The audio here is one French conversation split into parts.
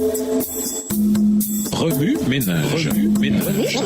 Remue ménage. Remue ménage.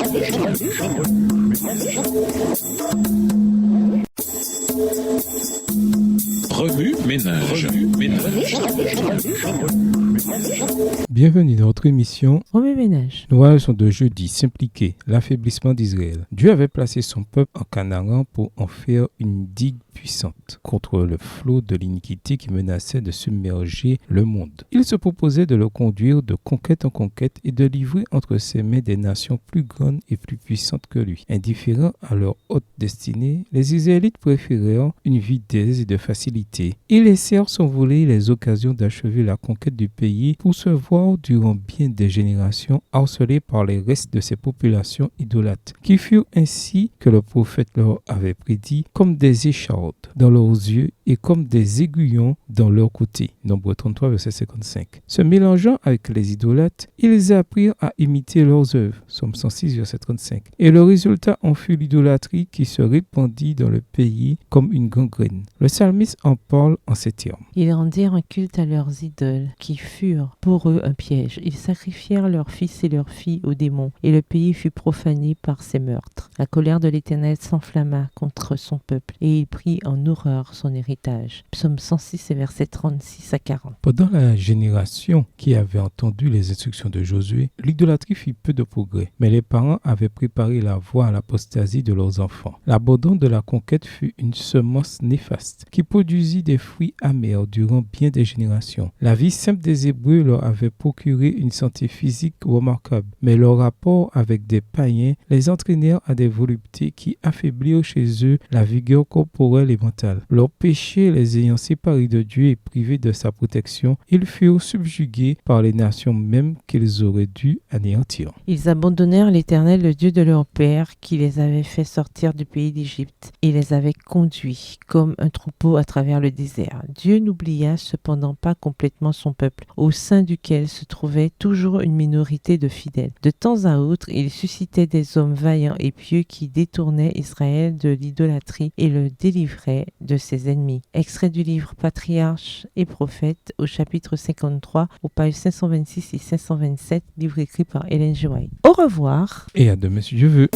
Bienvenue dans notre émission Remue ménage. Nous leçon de jeudi s'impliquer l'affaiblissement d'Israël. Dieu avait placé son peuple en Canaan pour en faire une digue puissante contre le flot de l'iniquité qui menaçait de submerger le monde. Il se proposait de le conduire de conquête en conquête et de livrer entre ses mains des nations plus grandes et plus puissantes que lui. Indifférents à leur haute destinée, les Israélites préférèrent une vie d'aise et de facilité. Ils laissèrent s'envoler les occasions d'achever la conquête du pays pour se voir durant bien des générations harcelés par les restes de ces populations idolâtres, qui furent ainsi que le prophète leur avait prédit comme des échardes dans leurs yeux et comme des aiguillons dans leurs côtés. Nombre 33, verset 55. Se mélangeant avec les idolâtres, ils apprirent à imiter leurs œuvres. Somme 106, verset 35. Et le résultat en fut l'idolâtrie qui se répandit dans le pays comme une gangrène. Le psalmiste en parle en ces termes. Ils rendirent un culte à leurs idoles, qui furent pour eux un piège. Ils sacrifièrent leurs fils et leurs filles aux démons, et le pays fut profané par ces meurtres. La colère de l'Éternel s'enflamma contre son peuple, et il prit en horreur son héritage. Psaume 106, versets 36 à 40. Pendant la génération qui avait entendu les instructions de Josué, l'idolâtrie fit peu de progrès, mais les parents avaient préparé la voie à l'apostasie de leurs enfants. L'abandon de la conquête fut une semence néfaste qui produisit des fruits amers durant bien des générations. La vie simple des Hébreux leur avait procuré une santé physique remarquable, mais leur rapport avec des païens les entraînèrent à des voluptés qui affaiblirent chez eux la vigueur corporelle et mentale. Leurs péchés les ayant séparés de Dieu et privés de sa protection, ils furent subjugués par les nations mêmes qu'ils auraient dû anéantir. Ils abandonnèrent l'Éternel, le Dieu de leur père, qui les avait fait sortir du pays d'Égypte et les avait conduits comme un troupeau à travers le désert. Dieu n'oublia cependant pas complètement son peuple, au sein duquel se trouvait toujours une minorité de fidèles. De temps à autre, il suscitait des hommes vaillants et pieux qui détournaient Israël de l'idolâtrie et le délivraient de ses ennemis. Extrait du livre Patriarches et Prophètes au chapitre 53, aux pages 526 et 527, livre écrit par Ellen G. White. Au revoir. Et à demain si Dieu veut.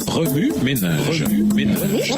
Remue ménage. Remue ménage.